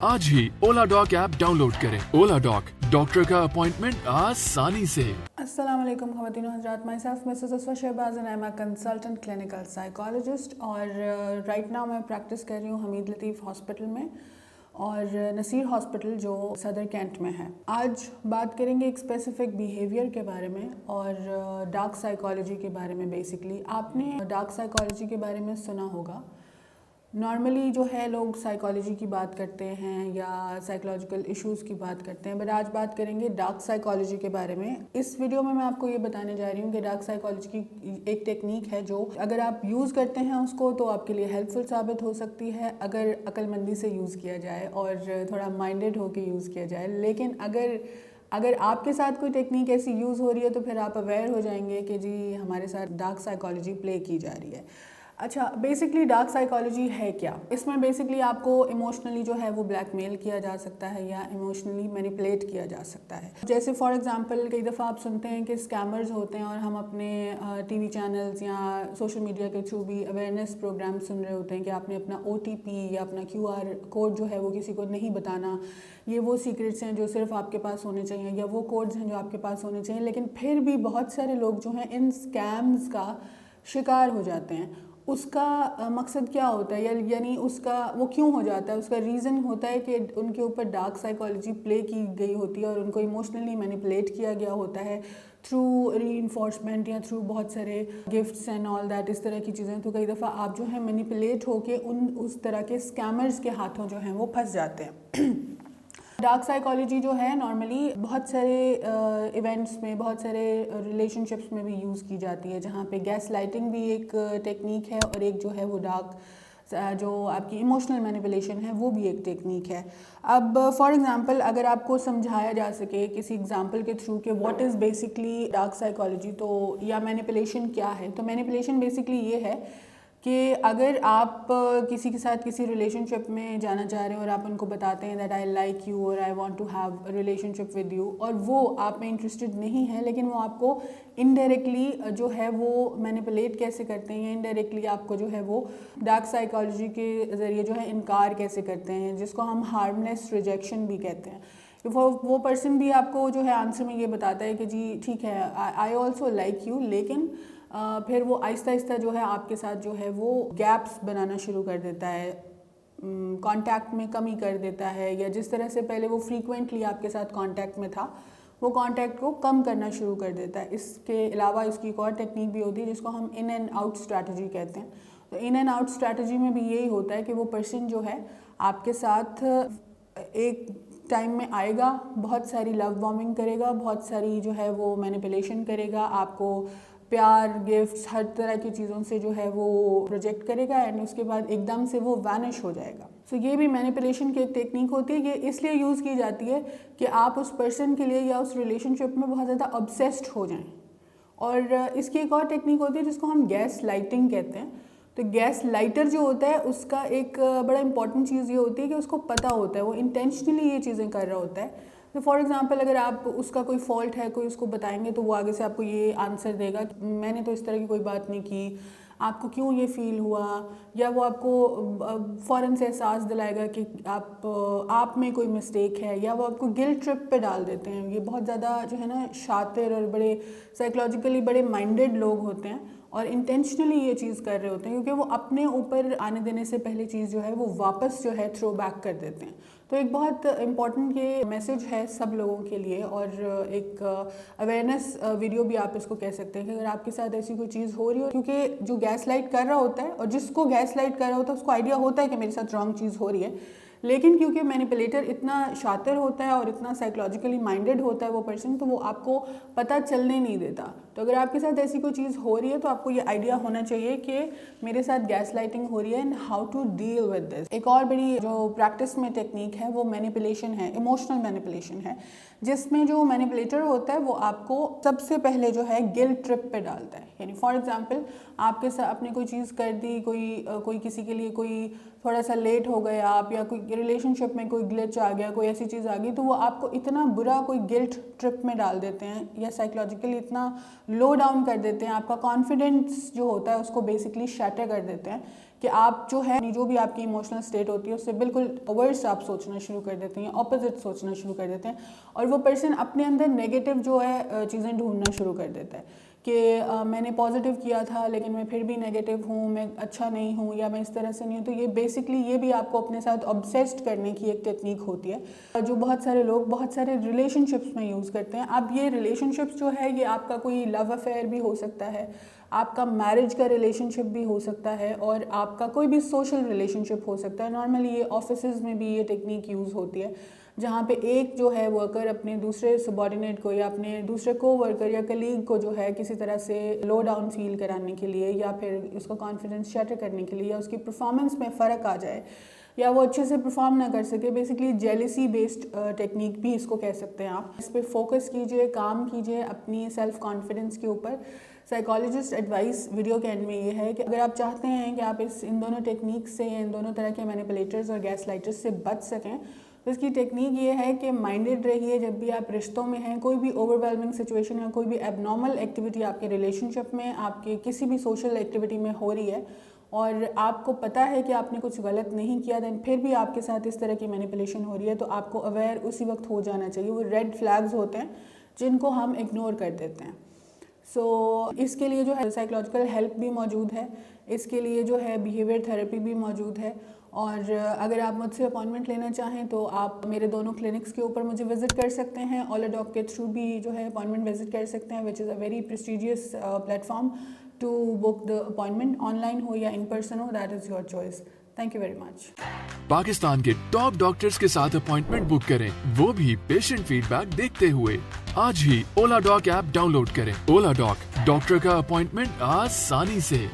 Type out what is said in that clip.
आज ही Ola Doc app download करें। ओला डॉक, डॉक्टर का अपॉइंटमेंट आसानी से। अस्सलाम वालेकुम ख़वातीन व हज़रात, myself Mrs Aswa Shahbaz and I am a consultant clinical psychologist और राइट नाउ मैं प्रैक्टिस कर रही हूँ हमीद लतीफ़ हॉस्पिटल में और नसीर हॉस्पिटल जो सदर कैंट में है। आज बात करेंगे एक स्पेसिफिक बिहेवियर के बारे में और डार्क साइकोलॉजी के बारे में। बेसिकली आपने डार्क साइकोलॉजी के बारे में सुना होगा। नॉर्मली जो है लोग साइकोलॉजी की बात करते हैं या साइकोलॉजिकल इश्यूज़ की बात करते हैं, बट आज बात करेंगे डार्क साइकोलॉजी के बारे में। इस वीडियो में मैं आपको ये बताने जा रही हूँ कि डार्क साइकोलॉजी की एक टेक्निक है जो अगर आप यूज़ करते हैं उसको तो आपके लिए हेल्पफुल साबित हो सकती है अगर अक्लमंदी से यूज़ किया जाए और थोड़ा माइंडेड होकर यूज़ किया जाए। लेकिन अगर आपके साथ कोई टेक्निक ऐसी यूज़ हो रही है तो फिर आप अवेयर हो जाएंगे कि जी हमारे साथ डार्क साइकोलॉजी प्ले की जा रही है। अच्छा, बेसिकली डार्क साइकोलॉजी है क्या? इसमें बेसिकली आपको इमोशनली जो है वो ब्लैकमेल किया जा सकता है या इमोशनली मैनिपुलेट किया जा सकता है। जैसे फॉर एग्जांपल कई दफ़ा आप सुनते हैं कि स्कैमर्स होते हैं और हम अपने टीवी चैनल्स या सोशल मीडिया के थ्रू भी अवेयरनेस प्रोग्राम सुन रहे होते हैं कि आपने अपना OTP या अपना QR कोड जो है वो किसी को नहीं बताना। ये वो सीक्रेट्स हैं जो सिर्फ आपके पास होने चाहिए या वो कोड्स हैं जो आपके पास होने चाहिए। लेकिन फिर भी बहुत सारे लोग जो हैं इन स्कैम्स का शिकार हो जाते हैं। उसका मकसद क्या होता है यानी उसका वो क्यों हो जाता है? उसका रीज़न होता है कि उनके ऊपर डार्क साइकोलॉजी प्ले की गई होती है और उनको इमोशनली मैनिपुलेट किया गया होता है थ्रू रीइंफोर्समेंट या थ्रू बहुत सारे गिफ्ट्स एंड ऑल दैट, इस तरह की चीज़ें। तो कई दफ़ा आप जो है मैनिपुलेट होके उस तरह के स्कैमर्स के हाथों जो हैं वो फंस जाते हैं। डार्क साइकोलॉजी जो है नॉर्मली बहुत सारे इवेंट्स में, बहुत सारे रिलेशनशिप्स में भी यूज़ की जाती है, जहाँ पे गैस लाइटिंग भी एक टेक्निक है और एक जो है वो डार्क जो आपकी इमोशनल मैनिपुलेशन है वो भी एक टेक्निक है। अब फॉर एग्जांपल अगर आपको समझाया जा सके किसी एग्जांपल के थ्रू कि what is basically dark psychology तो या मैनिपुलेशन क्या है, तो मैनिपुलेशन बेसिकली ये है कि अगर आप किसी के साथ किसी रिलेशनशिप में जाना चाह रहे हैं और आप उनको बताते हैं दैट आई लाइक यू और I want to have a relationship with you और वो आप में इंटरेस्टेड नहीं है, लेकिन वो आपको इनडायरेक्टली जो है वो मैनिपुलेट कैसे करते हैं, इनडायरेक्टली आपको जो है वो डार्क साइकोलॉजी के ज़रिए जो है इनकार कैसे करते हैं, जिसको हम हार्मलेस रिजेक्शन भी कहते हैं। वो पर्सन भी आपको जो है आंसर में ये बताता है कि जी ठीक है आई ऑल्सो लाइक यू, लेकिन फिर वो आहिस्ता आहिस्ता जो है आपके साथ जो है वो गैप्स बनाना शुरू कर देता है, कांटेक्ट में कमी कर देता है, या जिस तरह से पहले वो फ्रीक्वेंटली आपके साथ कांटेक्ट में था वो कांटेक्ट को कम करना शुरू कर देता है। इसके अलावा इसकी एक और टेक्निक भी होती है जिसको हम इन एंड आउट स्ट्रैटेजी कहते हैं। तो इन एंड आउट स्ट्रैटेजी में भी यही होता है कि वो पर्सन जो है आपके साथ एक टाइम में आएगा, बहुत सारी लव बॉम्बिंग करेगा, बहुत सारी जो है वो मैनिपुलेशन करेगा, आपको प्यार, गिफ्ट्स, हर तरह की चीज़ों से जो है वो प्रोजेक्ट करेगा एंड उसके बाद एकदम से वो वैनिश हो जाएगा। सो ये भी मैनिपुलेशन की एक टेक्निक होती है। ये इसलिए यूज़ की जाती है कि आप उस पर्सन के लिए या उस रिलेशनशिप में बहुत ज़्यादा ऑब्सेस्ड हो जाएं। और इसकी एक और टेक्निक होती है जिसको हम गैस लाइटिंग कहते हैं। तो गैस लाइटर जो होता है उसका एक बड़ा इंपॉर्टेंट चीज़ ये होती है कि उसको पता होता है, वो इंटेंशनली ये चीज़ें कर रहा होता है। तो फॉर एग्जांपल अगर आप उसका कोई फॉल्ट है, कोई उसको बताएंगे तो वो आगे से आपको ये आंसर देगा कि मैंने तो इस तरह की कोई बात नहीं की, आपको क्यों ये फील हुआ, या वो आपको फ़ौरन से एहसास दिलाएगा कि आप में कोई मिस्टेक है, या वो आपको गिल्ट ट्रिप पे डाल देते हैं। ये बहुत ज़्यादा जो है ना शातिर और बड़े साइकोलॉजिकली बड़े माइंडेड लोग होते हैं और इंटेंशनली ये चीज़ कर रहे होते हैं क्योंकि वो अपने ऊपर आने देने से पहले चीज़ जो है वो वापस जो है थ्रो बैक कर देते हैं। तो एक बहुत इम्पॉर्टेंट ये मैसेज है सब लोगों के लिए और एक अवेयरनेस वीडियो भी आप इसको कह सकते हैं कि अगर आपके साथ ऐसी कोई चीज़ हो रही हो, क्योंकि जो गैस लाइट कर रहा होता है और जिसको गैस लाइट कर रहा होता है उसको आइडिया होता है कि मेरे साथ रॉन्ग चीज़ हो रही है, लेकिन क्योंकि मैनिपुलेटर इतना शातिर होता है और इतना साइकोलॉजिकली माइंडेड होता है वो पर्सन, तो वो आपको पता चलने नहीं देता। तो अगर आपके साथ ऐसी कोई चीज़ हो रही है तो आपको ये आइडिया होना चाहिए कि मेरे साथ गैस लाइटिंग हो रही है and how to deal with this. एक और बड़ी जो प्रैक्टिस में टेक्निक है वो मैनिपुलेशन है, इमोशनल मैनिपुलेशन है, जिसमें जो मैनिपुलेटर होता है वो आपको सबसे पहले जो है गिल्ट ट्रिप पे डालता है। यानी फॉर एग्जांपल आपके साथ आपने कोई चीज़ कर दी, कोई किसी के लिए कोई थोड़ा सा लेट हो गए आप, या कोई रिलेशनशिप में कोई ग्लिच आ गया, कोई ऐसी चीज़ आ गई, तो वो आपको इतना बुरा कोई गिल्ट ट्रिप में डाल देते हैं या साइकोलॉजिकली इतना लो डाउन कर देते हैं, आपका कॉन्फिडेंस जो होता है उसको बेसिकली शैटर कर देते हैं कि आप जो है जो भी आपकी इमोशनल स्टेट होती है उससे बिल्कुल वर्स आप सोचना शुरू कर देते हैं, ऑपोजिट सोचना शुरू कर देते हैं, और वो पर्सन अपने अंदर नेगेटिव जो है चीज़ें ढूंढना शुरू कर देता है कि मैंने पॉजिटिव किया था लेकिन मैं फिर भी नेगेटिव हूँ, मैं अच्छा नहीं हूँ, या मैं इस तरह से नहीं हूँ। तो ये बेसिकली ये भी आपको अपने साथ ऑब्सेस्ड करने की एक टेक्निक होती है जो बहुत सारे लोग बहुत सारे रिलेशनशिप्स में यूज़ करते हैं। अब ये रिलेशनशिप्स जो है ये आपका कोई लव अफेयर भी हो सकता है, आपका मैरिज का रिलेशनशिप भी हो सकता है, और आपका कोई भी सोशल रिलेशनशिप हो सकता है। नॉर्मली ये ऑफिसेज में भी ये टेक्निक यूज़ होती है जहाँ पे एक जो है वर्कर अपने दूसरे सबॉर्डिनेट को या अपने दूसरे को वर्कर या कलीग को जो है किसी तरह से लो डाउन फील कराने के लिए, या फिर उसका कॉन्फिडेंस शैटर करने के लिए, या उसकी परफॉर्मेंस में फ़र्क आ जाए या वो अच्छे से परफॉर्म ना कर सके, बेसिकली जेलिसी बेस्ड टेक्निक भी इसको कह सकते हैं आप। इस पर फोकस कीजिए, काम कीजिए अपनी सेल्फ कॉन्फिडेंस के ऊपर। साइकोलॉजिस्ट एडवाइस वीडियो के एंड में ये है कि अगर आप चाहते हैं कि आप इन दोनों टेक्निक से या इन दोनों तरह के मैनिपुलेटर्स और गैसलाइटर्स से बच सकें, तो इसकी टेक्निक ये है कि माइंडेड रहिए जब भी आप रिश्तों में हैं। कोई भी ओवरवेलमिंग सिचुएशन या कोई भी एबनॉर्मल एक्टिविटी आपके रिलेशनशिप में, आपके किसी भी सोशल एक्टिविटी में हो रही है और आपको पता है कि आपने कुछ गलत नहीं किया, देन फिर भी आपके साथ इस तरह की मैनिपुलेशन हो रही है, तो आपको अवेयर उसी वक्त हो जाना चाहिए। वो रेड फ्लैग्स होते हैं जिनको हम इग्नोर कर देते हैं। इसके लिए जो है साइकोलॉजिकल हेल्प भी मौजूद है, इसके लिए जो है बिहेवियर थेरेपी भी मौजूद है, और अगर आप मुझसे अपॉइंटमेंट लेना चाहें तो आप मेरे दोनों क्लिनिक्स के ऊपर मुझे विज़िट कर सकते हैं। ओलाडॉक के थ्रू भी जो है अपॉइंटमेंट विज़िट कर सकते हैं, which is a very prestigious platform to book the appointment. Online हो या इन पर्सन हो, that is your choice. Thank you very much. Pakistan के टॉप डॉक्टर्स के साथ अपॉइंटमेंट बुक करें, वो भी पेशेंट फीडबैक देखते हुए। आज ही ओलाडॉक ऐप डाउनलोड करें। ओलाडॉक, डॉक्टर का अपॉइंटमेंट आसानी से।